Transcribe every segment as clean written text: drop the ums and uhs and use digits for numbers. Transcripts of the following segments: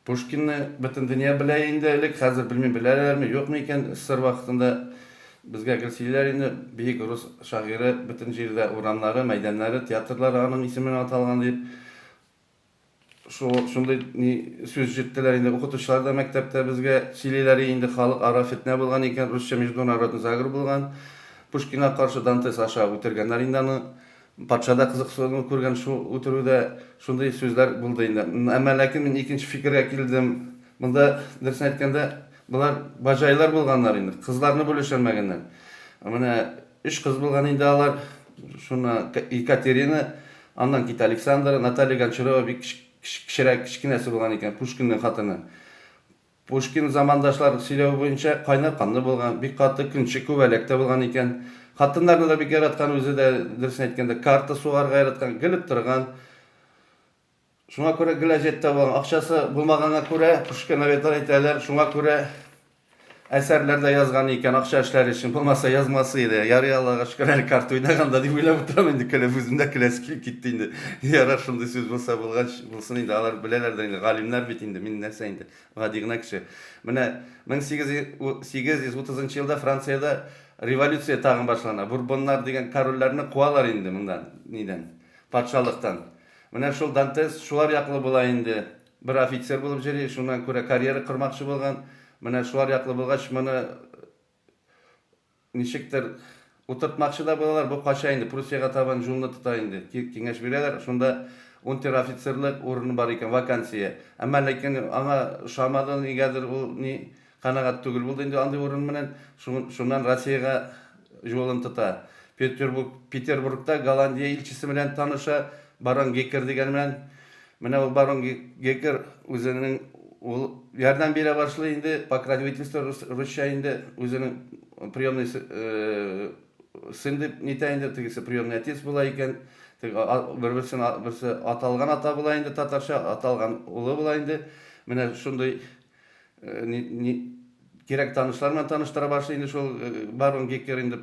Пушкинні бүтін дүния біле енді элек, қазір білмейм білелер ме, жоқ ма екен, СССР вақытында бізге кірселер енді бейік рус шағиры бүтін жерде урамлары, майданлары, театрлары аның исімен аталған деп шундай сөз жеттілер енді оқытушылар да мектепте бізге сөйлейлер енді халық ара фитне болған екен, русша международный заговор болған. Пушкинға қарсы Дантес аша өтергендер енді аны патшада қызық көрген өтіруде шундай сөздер болды енді. Әмма ләкин мен екінші фикірге келдім. Мұнда дұрысын айтканда бұлар бажайлар болғандар енді, қызларны бөлешелмегендер. Міне үш қыз болған енді алар, шуна Екатерина, андан кейін Александра, Наталья Гончарова бик кішкенесі болған екен, Пушкиннің хатыны. Пушкин замандашлар сөйлеуі бойынша қайнар қанды болған, бик қатты күнші көбәлекте болған екен. Хаттындарны да бик яратқан, өзі де дұрысын айтканда карта суғарға яратқан, гіліп тұрған. Шуңа көрә гілә жетті болған, ақшасы болмағанға көрә Пушкин әветлер айталар, шуңа көрә әсәрләрдә язган екен, ақша эшләре өчен, булмаса язмасы иде. Ярый, Аллага шөкер, әле карта уйнаганда дип уйлап утырам инде, көлеп үземдә көләсе килеп китте инде. Ярар, шундый сүз булса булсын инде, алар беләләр инде, галимнәр бит инде, мин нәрсә инде, гади гына кеше. Менә 1830 елда Францияда революция тагын башлана. Бурбоннар дигән корольләрне куалар инде мондан, нидән? Патшалыктан. Менә шул Дантес шулар яклы була инде. Бер офицер булып йөри, шуннан күрә карьера кырмакчы булган. Менә шулар яклы булгач, моны ничектер утыртмакчы да булалар. Бу кача инде Пруссияга табан жолны тота инде. Киңәш бирәләр. Шунда унтер-офицерлык урыны бар икән, вакансия. Әмма ләкин аңа шамады нигәдер ул ни канагат түгел булды инде андый урын менән. Шуннан Россиягә жолын тота. Петербургта Голландия илчесе белән таныша, Барон Геккер дигән менән. Менә ул Барон Геккер үзенең ярдәм бирә башлый инде, покровительство русча инде, үзенең приемный сын дип нитә инде, тегесе приемный отец була икән. Берсе аталган ата була инде, татарча аталган улы була инде. Менә шундый кирәк танышлар белән таныштыра башлый инде шул Барон Геккер инде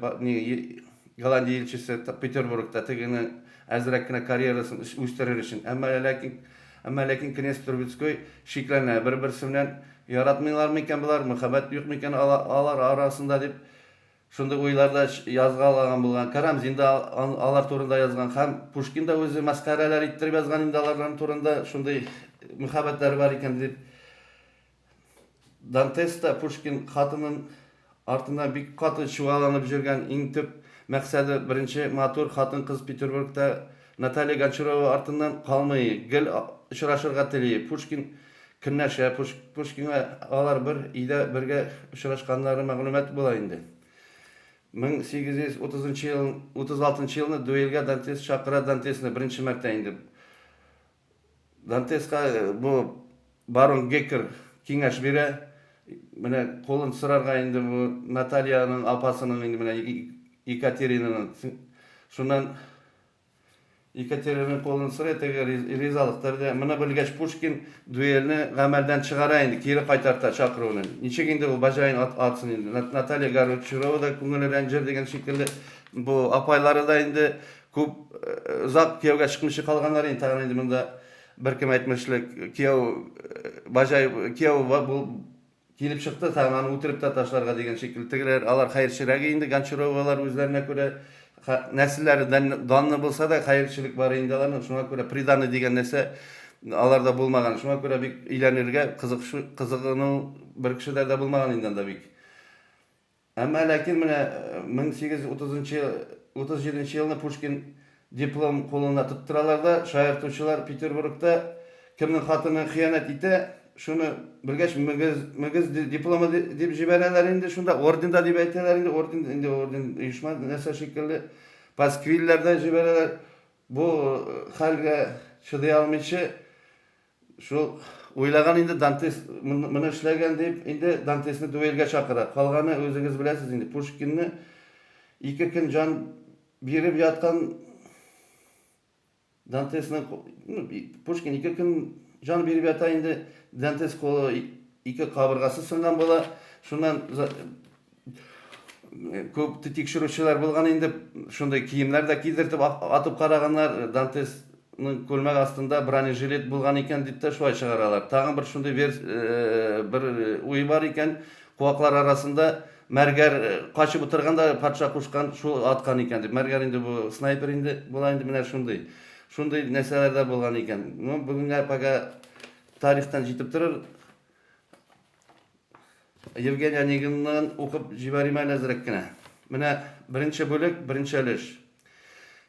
Голландия илчесе Петербургта тегене әзрәк кенә карьерасын үстерер өчен. Әмма ләкин князь Трубецкой шикләнә, бер-берсе белән яратмыйлар микән булар, мөхәббәт юк микән алар арасында дип шундый уйларда язгалаган булган. Карамзин да алар турында язган һәм Пушкин да үзе мәскәрәләр иттереп язган инде аларның турында шундый мөхәббәтләр бар икән дип. Дантес та Пушкин хатының артыннан бик каты чуаланып жүргән, иң төп мәксәде беренче матур хатын кыз Петербургта Наталья Гончарова артыннан калмый, гел очрашырга тели. Пушкин көннәшә, Пушкинга алар бер өйдә бергә очрашканнары мәгълүмат була инде. 1836 елны дуэльгә Дантес чакыра, Дантесны беренче мәртә инде. Дантеска бу Барон Геккер киңәш бирә. Менә колын сырарга инде бу Натальяның апасының инде менә Екатеринаның. Шуннан Екатеринаның колын сырый, теге ризалыктар да. Менә белгәч Пушкин дуэльне гамәлдән чыгара инде, кире кайтарта чакыруны. Ничек инде ул бажайын атсын инде. Наталья Гончарова да күңеле рәнҗер дигән шикелле. Бу апайлары да инде күп узак кияүгә чыкмыйча калганнар инде. Тагын инде монда беркем әйтмешлек кияү бажай кияү килеп чыкты, тагын аны үтереп тә ташларга дигән шикелле. Тегеләр алар хәерчерәге инде, Гончаровалар үзләренә күрә нәселләре данлы булса да хәерчелек бар инде аларның. Шуңа күрә приданный дигән нәрсә аларда булмаган. Шуңа күрә бик өйләнергә кызыгыну бер кешеләр дә булмаган инде анда бик. Әмма ләкин менә 1837 елны Пушкин диплом кулына тоттыралар да, шаяртучылар Петербургта кемнең хатыны хыянат итә, шуны белгәч мөгез дипломы дип җибәрәләр инде, шунда орденда дип әйтәләр инде, орден оешма нәрсә шикелле пасквилләрдә җибәрәләр. Бу хәлгә чыдый алмыйча шул уйлаган инде Дантес моны эшләгән дип инде Дантесны дуэльгә чакыра. Калганы үзегез беләсез инде. Пушкинны 2 көн җан биреп яткан Дантесны Пушкин 2 көн җан биреп ята инде. Дантес колы 2 кабыргасы сынган була. Шуннан көп тикшерүчеләр булган инде. Шундай киемнәр дә кидертеп атып караганнар. Дантес күлмәк астында бронежилет булган икән дип тә шулай чыгаралар. Тагын бер шундый бер уй бар икән, куаклар арасында мәргәр качып утырганда патша кушкан шул аткан икән дип. Мәргәр инде бу снайпер инде була инде менә шундый. Шундый нәрсәләр дә булган икән. Бүгенгә пага тарихтан җитеп торыр. Евгений Онегиннан укып җибәрим әле әзрәк кенә. Менә беренче бүлек, беренче өлеш.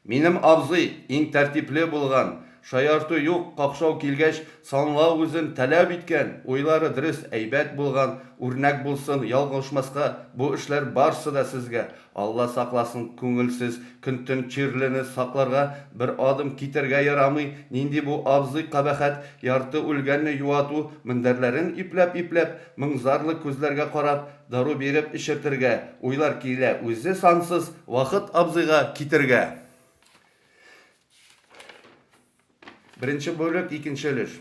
Минем абзый иң тәртипле булган, шаярту юк, какшау килгәч, санлау үзен таләп иткән, уйлары дөрес, әйбәт булган, үрнәк булсын, ялгышмаска, бу эшләр барсы да сезгә. Алла сакласын күңелсез, көн-төн чирлене сакларга бер адым китәргә ярамый. Нинди бу абзый кабахәт, ярты үлгәнне юату, мендәрләрен ипләп, моңзарлы күзләргә карап, дару биреп ишертергә, уйлар килә, үзе сансыз, вакыт абзыйга китергә. Беренче бүлек, икенче өлеш.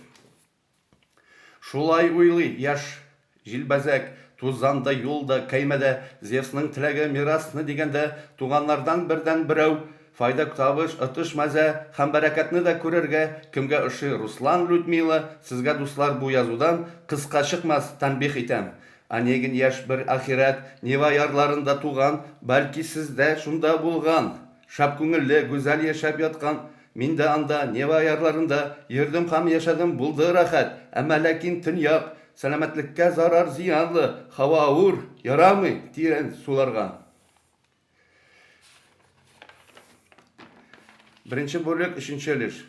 Шулай уйлый яшь җилбәзәк, тузанда, юлда, кәймәдә, Зевсның теләге мирасны дигәндә, туганнардан бердән берәү, файда табыш, отыш мәзә, һәм бәрәкәтне дә күрергә, кемгә ошый Руслан, Людмила, сезгә дуслар бу язудан кыска чыкмас, тәнбих итәм. Онегин яшь бер ахирәт, Нева ярларында туган, бәлки сездә шунда булган. Шәп күңелле, гүзәл яшәп яткан, мин дә анда, Нева ярларында, йөрдем һәм яшәдем, булды рәхәт. Әмма ләкин төньяк, сәламәтлеккә зарар зыянлы, һава авыр, ярамый тирән суларга. Беренче бүлек, өченче өлеш.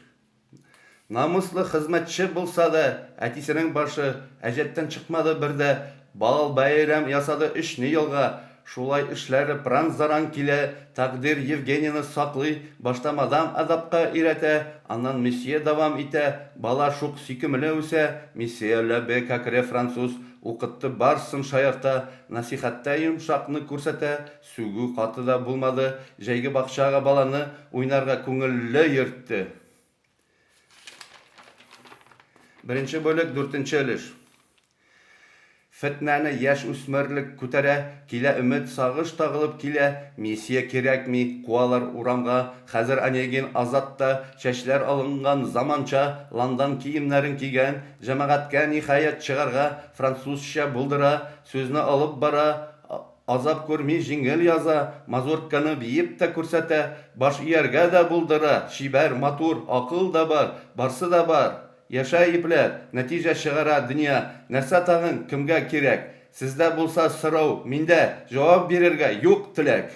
Намуслы хезмәтче булса да, әтисенең башы әҗәттән чыкмады бердә, балал бәйрәм ясады 3 елга. Шулай эшләре пранзаран килә, тәкъдир Евгенияны саклый, башта мадам азапка өйрәтә, аннан месье дәвам итә, бала шук сөйкемле үсә, месье ләбе кәкре француз, укытты барсын шаярта, насихәттә йомшакны күрсәтә, сүгү каты да булмады, җәйге бакчага баланы уйнарга күңелле йөртте. Беренче бүлек, 4-нче өлеш. Фетнәне яшь үсмерлек күтәрә, килә өмет сагыш тагылып килә, месье кирәкми, куалар урамга, хәзер Онегин азатта, чәчләр алынган заманча, ландан киемнәрен кигән, җәмәгатькә ниһаять чыгарга, французча булдыра, сүзне алып бара, азап күрми җиңел яза, мазурканы биеп тә күрсәтә, баш ияргә дә булдыра, шибәр, матур, акыл да бар, барсы да бар. Яшай ипләп, нәтиҗә чыгара дөнья, нәрсә тагын кемгә кирәк? Сездә булса сорау, миндә җавап бирергә юк теләк.